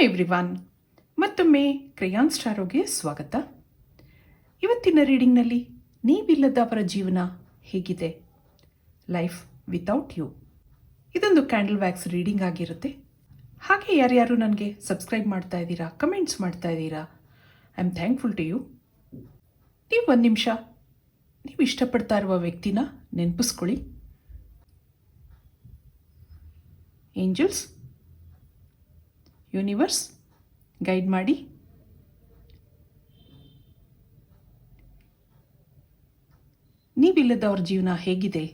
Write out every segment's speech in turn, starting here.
Everyone, ಮತ್ತೊಮ್ಮೆ ಕ್ರೇಯಾನ್ ಸ್ಟಾರೋಗೆ ಸ್ವಾಗತ. ಇವತ್ತಿನ ರೀಡಿಂಗ್ನಲ್ಲಿ ನೀವಿಲ್ಲದ ಅವರ ಜೀವನ ಹೇಗಿದೆ, ಲೈಫ್ ವಿತೌಟ್ ಯು. ಇದೊಂದು ಕ್ಯಾಂಡಲ್ ವ್ಯಾಕ್ಸ್ ರೀಡಿಂಗ್ ಆಗಿರುತ್ತೆ. ಹಾಗೆ ಯಾರ್ಯಾರು ನನಗೆ ಸಬ್ಸ್ಕ್ರೈಬ್ ಮಾಡ್ತಾ ಇದ್ದೀರಾ, ಕಮೆಂಟ್ಸ್ ಮಾಡ್ತಾ ಇದ್ದೀರಾ, I am thankful to you. ನೀವು ಒಂದು ನಿಮಿಷ ನೀವು ಇಷ್ಟಪಡ್ತಾ ಇರುವ ವ್ಯಕ್ತಿನ ನೆನಪಿಸ್ಕೊಳ್ಳಿ. ಏಂಜಲ್ಸ್, ಯೂನಿವರ್ಸ್ ಗೈಡ್ ಮಾಡಿ. ನೀವಿಲ್ಲದ ಅವ್ರ ಜೀವನ ಹೇಗಿದೆ.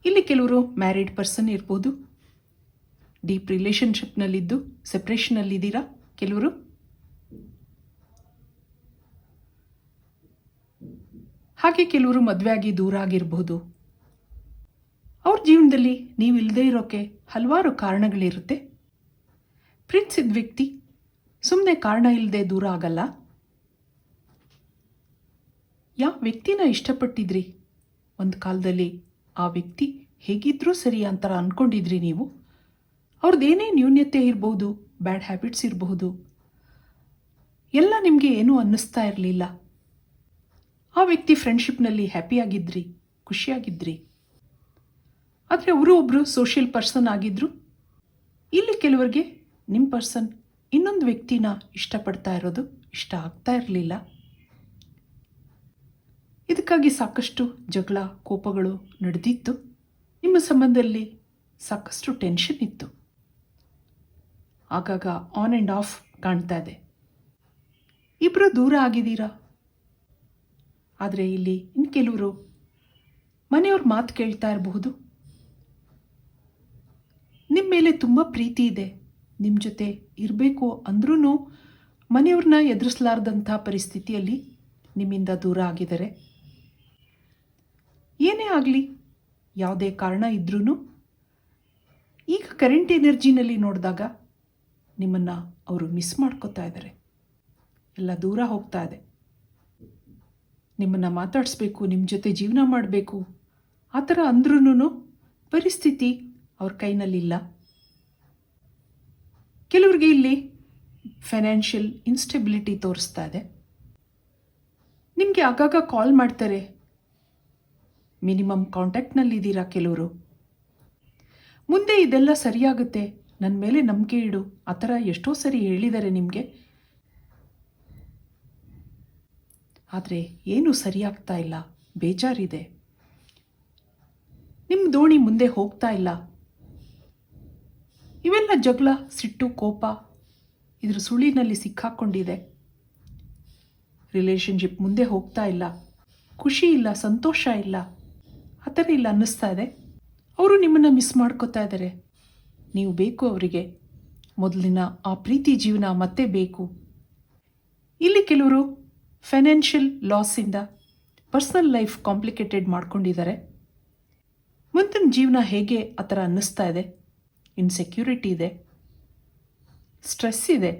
ಇಲ್ಲಿ ಕೆಲವರು ಮ್ಯಾರಿಡ್ ಪರ್ಸನ್ ಇರ್ಬೋದು, ಡೀಪ್ ರಿಲೇಷನ್ಶಿಪ್ನಲ್ಲಿದ್ದು ಸೆಪ್ರೇಷನಲ್ಲಿದ್ದೀರಾ. ಕೆಲವರು ಹಾಗೆ ಕೆಲವರು ಮದುವೆ ಆಗಿ ದೂರ ಆಗಿರ್ಬೋದು. ಅವ್ರ ಜೀವನದಲ್ಲಿ ನೀವಿಲ್ಲದೆ ಇರೋಕ್ಕೆ ಹಲವಾರು ಕಾರಣಗಳಿರುತ್ತೆ. ಪ್ರೀತಿಸಿದ ವ್ಯಕ್ತಿ ಸುಮ್ಮನೆ ಕಾರಣ ಇಲ್ಲದೆ ದೂರ ಆಗಲ್ಲ. ಯಾವ ವ್ಯಕ್ತಿನ ಇಷ್ಟಪಟ್ಟಿದ್ರಿ, ಒಂದು ಕಾಲದಲ್ಲಿ ಆ ವ್ಯಕ್ತಿ ಹೇಗಿದ್ರೂ ಸರಿ ಅಂತರ ಅಂದ್ಕೊಂಡಿದ್ರಿ ನೀವು. ಅವ್ರದ್ದೇನೇ ನ್ಯೂನ್ಯತೆ ಇರ್ಬೋದು, ಬ್ಯಾಡ್ ಹ್ಯಾಬಿಟ್ಸ್ ಇರಬಹುದು, ಎಲ್ಲ ನಿಮಗೆ ಏನೂ ಅನ್ನಿಸ್ತಾ ಇರಲಿಲ್ಲ. ಆ ವ್ಯಕ್ತಿ ಫ್ರೆಂಡ್ಶಿಪ್ನಲ್ಲಿ ಹ್ಯಾಪಿಯಾಗಿದ್ರಿ, ಖುಷಿಯಾಗಿದ್ರಿ. ಆದರೆ ಅವರು ಒಬ್ಬರು ಸೋಷಿಯಲ್ ಪರ್ಸನ್ ಆಗಿದ್ದರು. ಇಲ್ಲಿ ಕೆಲವರಿಗೆ ನಿಮ್ಮ ಪರ್ಸನ್ ಇನ್ನೊಂದು ವ್ಯಕ್ತಿನ ಇಷ್ಟಪಡ್ತಾ ಇರೋದು ಇಷ್ಟ ಆಗ್ತಾ ಇರಲಿಲ್ಲ. ಇದಕ್ಕಾಗಿ ಸಾಕಷ್ಟು ಜಗಳ, ಕೋಪಗಳು ನಡೆದಿತ್ತು. ನಿಮ್ಮ ಸಂಬಂಧದಲ್ಲಿ ಸಾಕಷ್ಟು ಟೆನ್ಷನ್ ಇತ್ತು. ಆಗಾಗ ಆನ್ ಆ್ಯಂಡ್ ಆಫ್ ಕಾಣ್ತಾ ಇದೆ. ಇಬ್ಬರು ದೂರ ಆಗಿದ್ದೀರಾ. ಆದರೆ ಇಲ್ಲಿ ಇನ್ನು ಕೆಲವರು ಮನೆಯವ್ರ ಮಾತು ಕೇಳ್ತಾ ಇರಬಹುದು. ನಿಮ್ಮ ಮೇಲೆ ತುಂಬ ಪ್ರೀತಿ ಇದೆ, ನಿಮ್ಮ ಜೊತೆ ಇರಬೇಕು ಅಂದ್ರೂ ಮನೆಯವ್ರನ್ನ ಎದುರಿಸಲಾರ್ದಂಥ ಪರಿಸ್ಥಿತಿಯಲ್ಲಿ ನಿಮ್ಮಿಂದ ದೂರ ಆಗಿದ್ದಾರೆ. ಏನೇ ಆಗಲಿ, ಯಾವುದೇ ಕಾರಣ ಇದ್ರೂ ಈಗ ಕರೆಂಟ್ ಎನರ್ಜಿನಲ್ಲಿ ನೋಡಿದಾಗ ನಿಮ್ಮನ್ನು ಅವರು ಮಿಸ್ ಮಾಡ್ಕೋತಾ ಇದ್ದಾರೆ. ಎಲ್ಲ ದೂರ ಹೋಗ್ತಾ ಇದೆ. ನಿಮ್ಮನ್ನು ಮಾತಾಡಿಸ್ಬೇಕು, ನಿಮ್ಮ ಜೊತೆ ಜೀವನ ಮಾಡಬೇಕು ಆ ಥರ ಅಂದ್ರೂ ಪರಿಸ್ಥಿತಿ ಅವ್ರ ಕೈನಲ್ಲಿಲ್ಲ. ಕೆಲವ್ರಿಗೆ ಇಲ್ಲಿ ಫೈನಾನ್ಷಿಯಲ್ ಇನ್ಸ್ಟೆಬಿಲಿಟಿ ತೋರಿಸ್ತಾ ಇದೆ. ನಿಮಗೆ ಆಗಾಗ ಕಾಲ್ ಮಾಡ್ತಾರೆ, ಮಿನಿಮಮ್ ಕಾಂಟ್ಯಾಕ್ಟ್ನಲ್ಲಿದ್ದೀರಾ. ಕೆಲವರು ಮುಂದೆ ಇದೆಲ್ಲ ಸರಿಯಾಗುತ್ತೆ, ನನ್ನ ಮೇಲೆ ನಂಬಿಕೆ ಇಡು ಆ ಥರ ಎಷ್ಟೋ ಸರಿ ಹೇಳಿದ್ದಾರೆ ನಿಮಗೆ. ಆದರೆ ಏನೂ ಸರಿಯಾಗ್ತಾ ಇಲ್ಲ, ಬೇಜಾರಿದೆ. ನಿಮ್ಮ ದೋಣಿ ಮುಂದೆ ಹೋಗ್ತಾ ಇಲ್ಲ. ಇವೆಲ್ಲ ಜಗಳ, ಸಿಟ್ಟು, ಕೋಪ ಇದ್ರ ಸುಳಿನಲ್ಲಿ ಸಿಕ್ಕಾಕ್ಕೊಂಡಿದೆ. ರಿಲೇಷನ್ಶಿಪ್ ಮುಂದೆ ಹೋಗ್ತಾ ಇಲ್ಲ, ಖುಷಿ ಇಲ್ಲ, ಸಂತೋಷ ಇಲ್ಲ, ಆ ಥರ ಇಲ್ಲ ಅನ್ನಿಸ್ತಾ ಇದೆ. ಅವರು ನಿಮ್ಮನ್ನು ಮಿಸ್ ಮಾಡ್ಕೋತಾ ಇದ್ದಾರೆ. ನೀವು ಬೇಕು ಅವರಿಗೆ, ಮೊದಲಿನ ಆ ಪ್ರೀತಿ ಜೀವನ ಮತ್ತೆ ಬೇಕು. ಇಲ್ಲಿ ಕೆಲವರು ಫೈನಾನ್ಷಿಯಲ್ ಲಾಸಿಂದ ಪರ್ಸನಲ್ ಲೈಫ್ ಕಾಂಪ್ಲಿಕೇಟೆಡ್ ಮಾಡ್ಕೊಂಡಿದ್ದಾರೆ. ಮುಂದಿನ ಜೀವನ ಹೇಗೆ ಆ ಥರ ಅನ್ನಿಸ್ತಾ ಇದೆ. ಇನ್ಸೆಕ್ಯೂರಿಟಿ ಇದೆ, ಸ್ಟ್ರೆಸ್ ಇದೆ,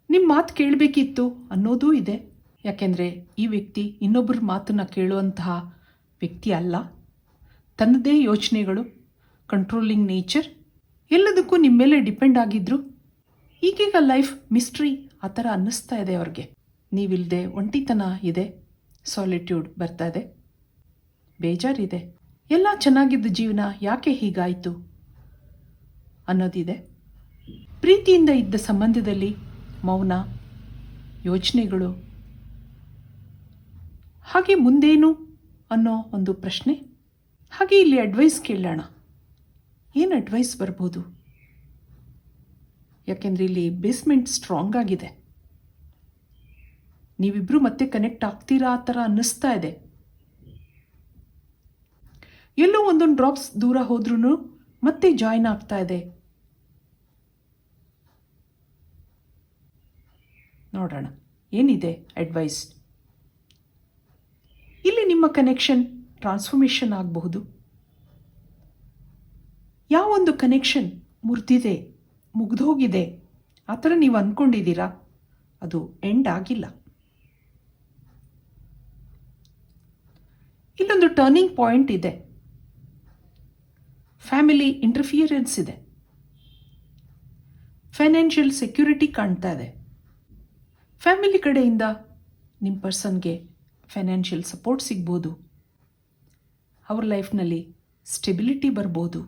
ನಿಮ್ಮ ಮಾತು ಕೇಳಬೇಕಿತ್ತು ಅನ್ನೋದೂ ಇದೆ. ಯಾಕೆಂದರೆ ಈ ವ್ಯಕ್ತಿ ಇನ್ನೊಬ್ಬರ ಮಾತನ್ನು ಕೇಳುವಂತಹ ವ್ಯಕ್ತಿ ಅಲ್ಲ. ತನ್ನದೇ ಯೋಚನೆಗಳು, ಕಂಟ್ರೋಲಿಂಗ್ ನೇಚರ್, ಎಲ್ಲದಕ್ಕೂ ನಿಮ್ಮ ಮೇಲೆ ಡಿಪೆಂಡ್ ಆಗಿದ್ದರು. ಈಗೀಗ ಲೈಫ್ ಮಿಸ್ಟ್ರಿ ಆ ಥರ ಅನ್ನಿಸ್ತಾ ಇದೆ ಅವ್ರಿಗೆ. ನೀವಿಲ್ಲದೆ ಒಂಟಿತನ ಇದೆ, ಸಾಲಿಟ್ಯೂಡ್ ಬರ್ತಾ ಇದೆ, ಬೇಜಾರಿದೆ. ಎಲ್ಲ ಚೆನ್ನಾಗಿದ್ದ ಜೀವನ ಯಾಕೆ ಹೀಗಾಯಿತು ಅನ್ನೋದಿದೆ. ಪ್ರೀತಿಯಿಂದ ಇದ್ದ ಸಂಬಂಧದಲ್ಲಿ ಮೌನ, ಯೋಚನೆಗಳು, ಹಾಗೆ ಮುಂದೇನು ಅನ್ನೋ ಒಂದು ಪ್ರಶ್ನೆ. ಹಾಗೆ ಇಲ್ಲಿ ಅಡ್ವೈಸ್ ಕೇಳೋಣ, ಏನು ಅಡ್ವೈಸ್ ಬರ್ಬೋದು. ಯಾಕೆಂದರೆ ಇಲ್ಲಿ ಬೇಸ್ಮೆಂಟ್ ಸ್ಟ್ರಾಂಗ್ ಆಗಿದೆ. ನೀವಿಬ್ಬರು ಮತ್ತೆ ಕನೆಕ್ಟ್ ಆಗ್ತೀರಾ ಆ ಥರ ಅನ್ನಿಸ್ತಾ ಇದೆ. ಎಲ್ಲೋ ಒಂದೊಂದು ಡ್ರಾಪ್ಸ್ ದೂರ ಹೋದ್ರೂ ಮತ್ತೆ ಜಾಯಿನ್ ಆಗ್ತಾ ಇದೆ. ನೋಡೋಣ ಏನಿದೆ ಅಡ್ವೈಸ್. ಇಲ್ಲಿ ನಿಮ್ಮ ಕನೆಕ್ಷನ್ ಟ್ರಾನ್ಸ್ಫಾರ್ಮೇಷನ್ ಆಗಬಹುದು. ಯಾವೊಂದು ಕನೆಕ್ಷನ್ ಮುರಿದಿದೆ, ಮುಗಿದೋಗಿದೆ ಆ ಥರ ನೀವು ಅಂದ್ಕೊಂಡಿದ್ದೀರಾ, ಅದು ಎಂಡ್ ಆಗಿಲ್ಲ. ಇಲ್ಲೊಂದು ಟರ್ನಿಂಗ್ ಪಾಯಿಂಟ್ ಇದೆ. ಫ್ಯಾಮಿಲಿ ಇಂಟರ್ಫಿಯರೆನ್ಸ್ ಇದೆ. ಫೈನಾನ್ಷಿಯಲ್ ಸೆಕ್ಯೂರಿಟಿ ಕಾಣ್ತಾ ಇದೆ. ಫ್ಯಾಮಿಲಿ ಕಡೆಯಿಂದ ನಿಮ್ಮ ಪರ್ಸನ್ಗೆ ಫೈನಾನ್ಷಿಯಲ್ ಸಪೋರ್ಟ್ ಸಿಗ್ಬೋದು. ಅವ್ರ ಲೈಫ್ನಲ್ಲಿ ಸ್ಟೆಬಿಲಿಟಿ ಬರ್ಬೋದು.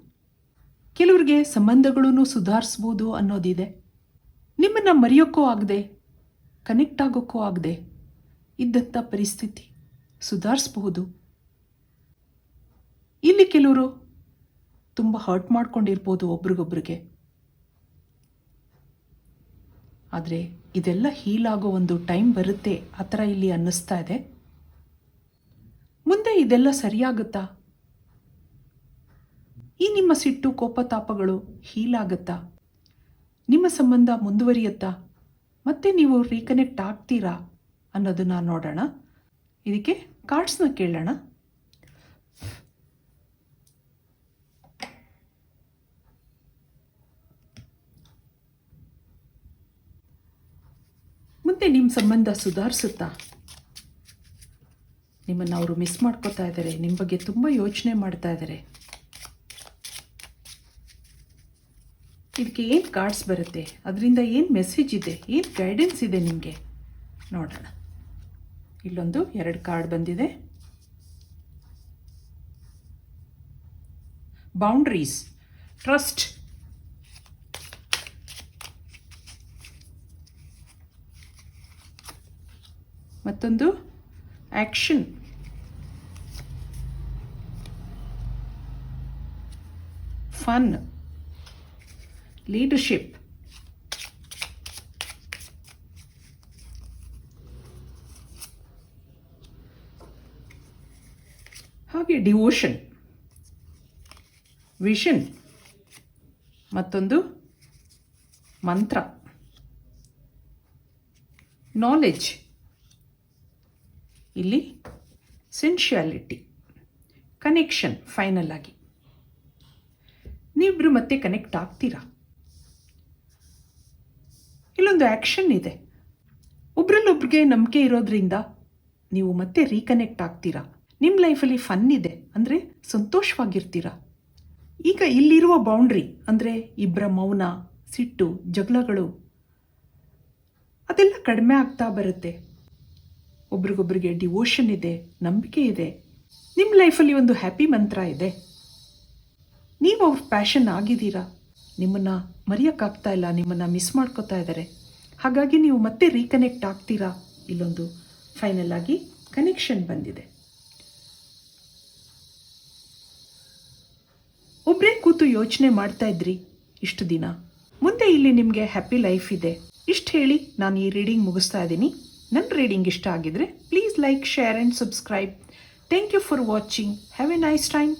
ಕೆಲವ್ರಿಗೆ ಸಂಬಂಧಗಳೂ ಸುಧಾರಿಸ್ಬೋದು ಅನ್ನೋದಿದೆ. ನಿಮ್ಮನ್ನು ಮರೆಯೋಕ್ಕೂ ಆಗದೆ, ಕನೆಕ್ಟ್ ಆಗೋಕ್ಕೂ ಆಗದೆ ಇದ್ದಂಥ ಪರಿಸ್ಥಿತಿ ಸುಧಾರಿಸ್ಬಹುದು. ಇಲ್ಲಿ ಕೆಲವರು ತುಂಬ ಹರ್ಟ್ ಮಾಡ್ಕೊಂಡಿರ್ಬೋದು ಒಬ್ರಿಗೊಬ್ರಿಗೆ. ಆದರೆ ಇದೆಲ್ಲ ಹೀಲ್ ಆಗೋ ಒಂದು ಟೈಮ್ ಬರುತ್ತೆ ಆ ಥರ ಇಲ್ಲಿ ಅನ್ನಿಸ್ತಾ ಇದೆ. ಮುಂದೆ ಇದೆಲ್ಲ ಸರಿಯಾಗುತ್ತಾ? ಈ ನಿಮ್ಮ ಸಿಟ್ಟು ಕೋಪತಾಪಗಳು ಹೀಲ್ ಆಗುತ್ತಾ? ನಿಮ್ಮ ಸಂಬಂಧ ಮುಂದುವರಿಯುತ್ತಾ? ಮತ್ತೆ ನೀವು ರೀಕನೆಕ್ಟ್ ಆಗ್ತೀರಾ ಅನ್ನೋದನ್ನು ನೋಡೋಣ. ಇದಕ್ಕೆ ಕಾರ್ಡ್ಸ್ನ ಕೇಳೋಣ. ಮುಂದೆ ನಿಮ್ಮ ಸಂಬಂಧ ಸುಧಾರಿಸುತ್ತಾ? ನಿಮ್ಮನ್ನು ಅವರು ಮಿಸ್ ಮಾಡ್ಕೋತಾ ಇದ್ದಾರೆ, ನಿಮ್ಮ ಬಗ್ಗೆ ತುಂಬ ಯೋಚನೆ ಮಾಡ್ತಾ ಇದ್ದಾರೆ. ಇದಕ್ಕೆ ಏನು ಕಾರ್ಡ್ಸ್ ಬರುತ್ತೆ, ಅದರಿಂದ ಏನು ಮೆಸೇಜ್ ಇದೆ, ಏನು ಗೈಡೆನ್ಸ್ ಇದೆ ನಿಮಗೆ ನೋಡೋಣ. ಇಲ್ಲೊಂದು 2 ಕಾರ್ಡ್ ಬಂದಿದೆ. ಬೌಂಡ್ರೀಸ್, ಟ್ರಸ್ಟ್, ಮತ್ತೊಂದು ಆಕ್ಷನ್, ಫನ್, ಲೀಡರ್ಶಿಪ್, ಹಾಗೆ ಡಿವೋಷನ್, ವಿಷನ್, ಮತ್ತೊಂದು ಮಂತ್ರ, ನಾಲೆಡ್ಜ್, ಇಲ್ಲಿ ಸೆನ್ಶುಯಾಲಿಟಿ, ಕನೆಕ್ಷನ್. ಫೈನಲ್ ಆಗಿ ನೀವಿಬ್ರು ಮತ್ತೆ ಕನೆಕ್ಟ್ ಆಗ್ತೀರಾ? ಇಲ್ಲೊಂದು ಆ್ಯಕ್ಷನ್ ಇದೆ. ಒಬ್ರಲ್ಲೊಬ್ರಿಗೆ ನಂಬಿಕೆ ಇರೋದ್ರಿಂದ ನೀವು ಮತ್ತೆ ರೀಕನೆಕ್ಟ್ ಆಗ್ತೀರಾ. ನಿಮ್ಮ ಲೈಫಲ್ಲಿ ಫನ್ ಇದೆ, ಅಂದರೆ ಸಂತೋಷವಾಗಿರ್ತೀರ. ಈಗ ಇಲ್ಲಿರುವ ಬೌಂಡ್ರಿ ಅಂದರೆ ಇಬ್ಬರ ಮೌನ, ಸಿಟ್ಟು, ಜಗಳಗಳು ಅದೆಲ್ಲ ಕಡಿಮೆ ಆಗ್ತಾ ಬರುತ್ತೆ. ಒಬ್ರಿಗೊಬ್ರಿಗೆ ಡಿವೋಷನ್ ಇದೆ, ನಂಬಿಕೆ ಇದೆ. ನಿಮ್ಮ ಲೈಫಲ್ಲಿ ಒಂದು ಹ್ಯಾಪಿ ಮಂತ್ರ ಇದೆ. ನೀವು ಅವ್ರ ಪ್ಯಾಷನ್ ಆಗಿದ್ದೀರಾ. ನಿಮ್ಮನ್ನು ಮರೆಯೋಕ್ಕಾಗ್ತಾ ಇಲ್ಲ, ನಿಮ್ಮನ್ನು ಮಿಸ್ ಮಾಡ್ಕೋತಾ ಇದ್ದಾರೆ. ಹಾಗಾಗಿ ನೀವು ಮತ್ತೆ ರೀಕನೆಕ್ಟ್ ಆಗ್ತೀರಾ. ಇಲ್ಲೊಂದು ಫೈನಲ್ ಆಗಿ ಕನೆಕ್ಷನ್ ಬಂದಿದೆ. ಒಬ್ಬರೇ ಕೂತು ಯೋಚನೆ ಮಾಡ್ತಾ ಇದ್ರಿ ಇಷ್ಟು ದಿನ. ಮುಂದೆ ಇಲ್ಲಿ ನಿಮಗೆ ಹ್ಯಾಪಿ ಲೈಫ್ ಇದೆ. ಇಷ್ಟು ಹೇಳಿ ನಾನು ಈ ರೀಡಿಂಗ್ ಮುಗಿಸ್ತಾ ಇದ್ದೀನಿ. ನನ್ನ ರೀಡಿಂಗ್ ಇಷ್ಟ ಆಗಿದ್ರೆ please like, share and subscribe. Thank you for watching. Have a nice time.